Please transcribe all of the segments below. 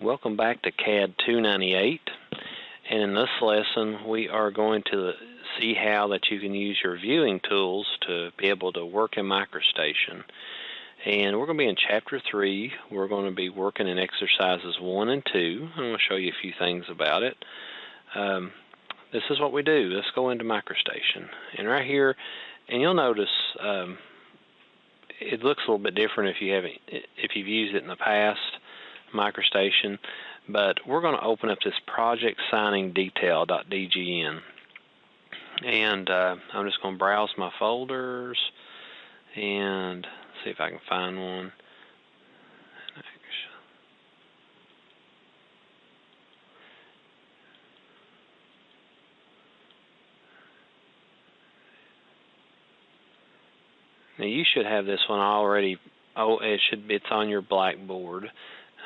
Welcome back to CAD 298, and in this lesson we are going to see how that you can use your viewing tools to be able to work in MicroStation. And we're going to be in Chapter 3. We're going to be working in exercises 1 and 2. I'm going to show you a few things about it. This is what we do. Let's go into MicroStation. And right here, and you'll notice it looks a little bit different if you've used it in the past, MicroStation, but we're going to open up this project signing detail.dgn, and I'm just going to browse my folders and see if I can find one. Now you should have this one already. It's on your blackboard.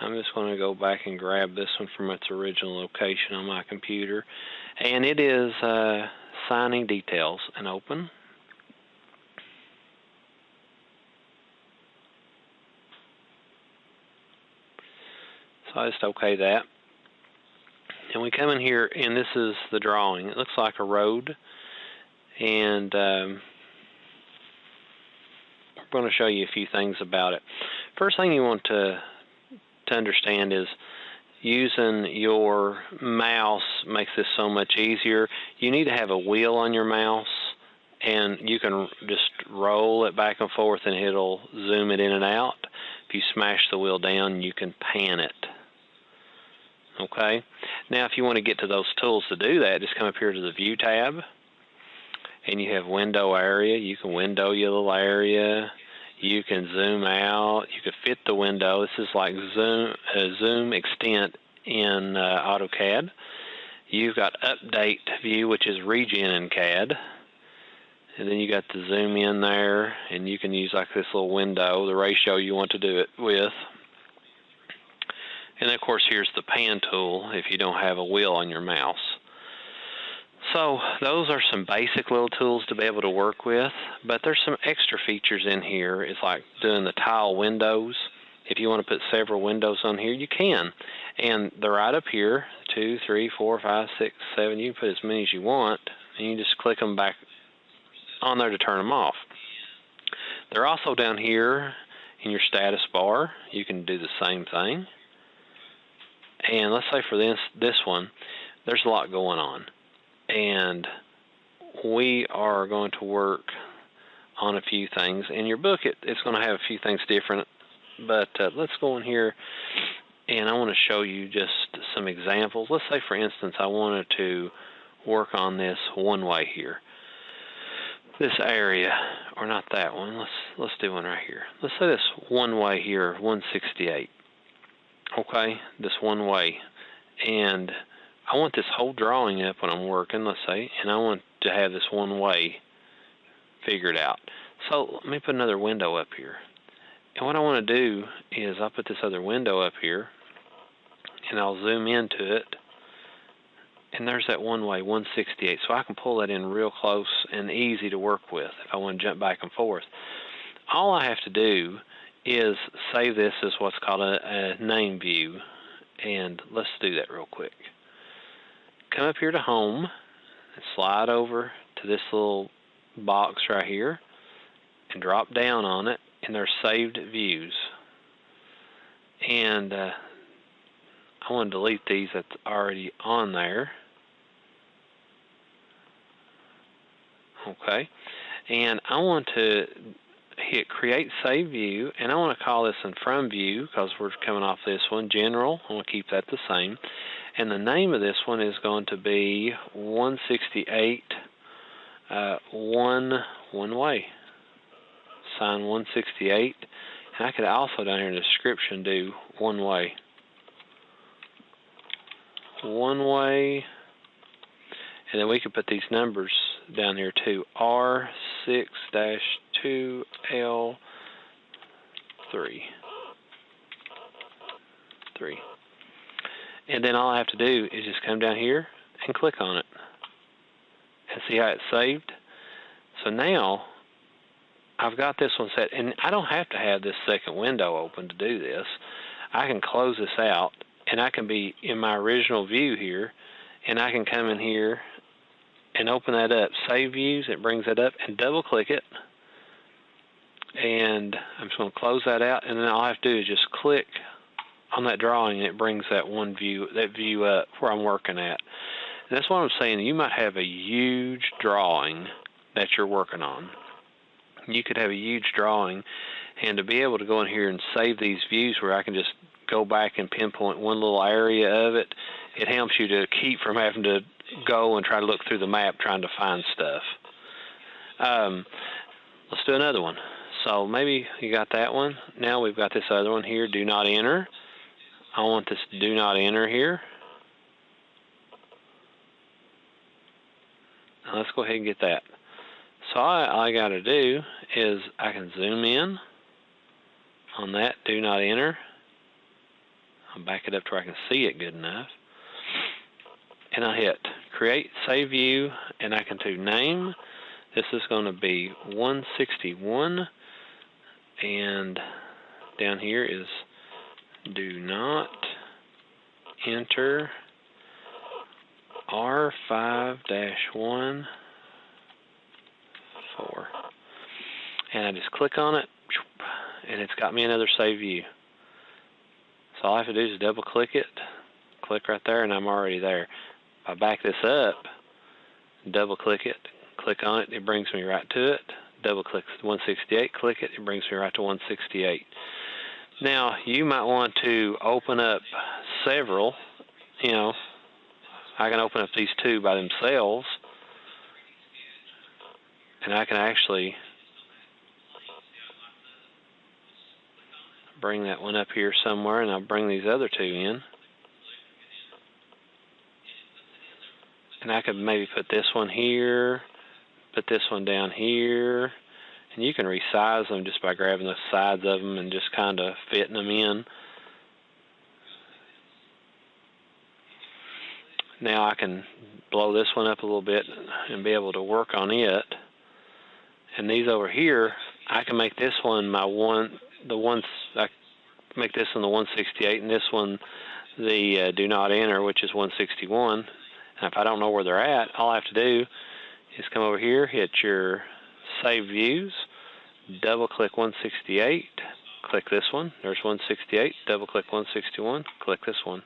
I'm just going to go back and grab this one from its original location on my computer. And it is signing details, and open. So I just OK that. And we come in here, and this is the drawing. It looks like a road. And we're going to show you a few things about it. First thing you want to understand is using your mouse makes this so much easier. You need to have a wheel on your mouse, and you can just roll it back and forth and it'll zoom it in and out. If you smash the wheel down, you can pan it. Okay? Now if you want to get to those tools to do that, just come up here to the View tab, and you have Window Area. You can window your little area. You can zoom out. You can fit the window. This is like zoom extent in AutoCAD. You've got Update View, which is Regen in CAD. And then you got the zoom in there, and you can use like this little window, the ratio you want to do it with. And of course, here's the pan tool if you don't have a wheel on your mouse. So those are some basic little tools to be able to work with, but there's some extra features in here. It's like doing the tile windows. If you want to put several windows on here, you can. And they're right up here, 2, 3, 4, 5, 6, 7. You can put as many as you want, and you just click them back on there to turn them off. They're also down here in your status bar. You can do the same thing. And let's say for this one, there's a lot going on. And we are going to work on a few things. In your book, it's going to have a few things different. But let's go in here, and I want to show you just some examples. Let's say, for instance, I wanted to work on this one way here. This area, or not that one. Let's do one right here. Let's say this one way here, 168. Okay, this one way. And I want this whole drawing up when I'm working, let's say, and I want to have this one way figured out. So let me put another window up here. And what I want to do is I'll put this other window up here, and I'll zoom into it. And there's that one way, 168. So I can pull that in real close and easy to work with if I want to jump back and forth. All I have to do is save this as what's called a name view. And let's do that real quick. Come up here to Home and slide over to this little box right here and drop down on it, and there's saved views. And I want to delete these that's already on there. Okay. And I want to hit Create Save View, and I want to call this in From View because we're coming off this one, General. I want to keep that the same. And the name of this one is going to be 168 one way. Sign 168. And I could also down here in the description do one way. One way. And then we could put these numbers down here too. R6-2L3. 3. And then all I have to do is just come down here and click on it. And see how it's saved? So now I've got this one set, and I don't have to have this second window open to do this. I can close this out, and I can be in my original view here, and I can come in here and open that up. Save views, it brings that up, and double click it. And I'm just going to close that out, and then all I have to do is just click on that drawing, and it brings that view up where I'm working at. And that's what I'm saying. You might have a huge drawing that you're working on. You could have a huge drawing, and to be able to go in here and save these views where I can just go back and pinpoint one little area of it, it helps you to keep from having to go and try to look through the map trying to find stuff. Let's do another one. So maybe you got that one. Now we've got this other one here, do not enter. I want this do not enter here. Now let's go ahead and get that. So all I got to do is I can zoom in on that do not enter. I'll back it up to where I can see it good enough. And I hit create, save view, and I can do name. This is going to be 161, and down here is do not enter R5-1 4. And I just click on it, and it's got me another save view. So all I have to do is double click it, click right there, and I'm already there. If I back this up, double click it, click on it, it brings me right to it. Double click 168, click it, it brings me right to 168. Now, you might want to open up several, you know, I can open up these two by themselves, and I can actually bring that one up here somewhere, and I'll bring these other two in. And I could maybe put this one here, put this one down here, and you can resize them just by grabbing the sides of them and just kind of fitting them in. Now I can blow this one up a little bit and be able to work on it. And these over here, I can make this one I make this one the 168, and this one the do not enter, which is 161. And if I don't know where they're at, all I have to do is come over here, hit your save views, double click 168, click this one. There's 168. Double click 161, click this one.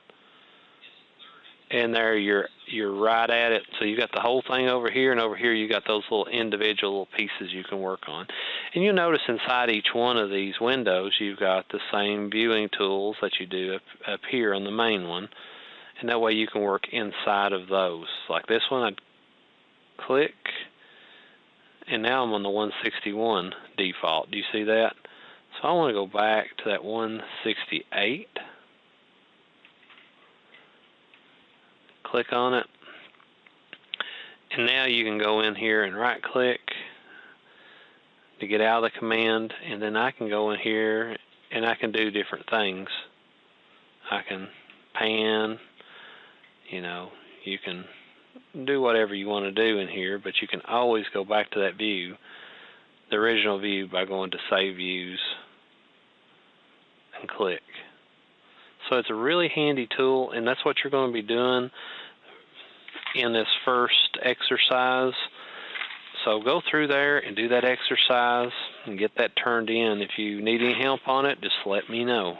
And there you're right at it. So you got the whole thing over here, and over here you got those little individual little pieces you can work on. And you'll notice inside each one of these windows you've got the same viewing tools that you do up here on the main one. And that way you can work inside of those. Like this one, I'd click, and now I'm on the 161 default. Do you see that? So I want to go back to that 168. Click on it, and now you can go in here and right click to get out of the command, and then I can go in here and I can do different things. I can pan, you know, you can do whatever you want to do in here, but you can always go back to that view, the original view, by going to save views and click. So it's a really handy tool, and that's what you're going to be doing in this first exercise. So go through there and do that exercise and get that turned in. If you need any help on it, just let me know.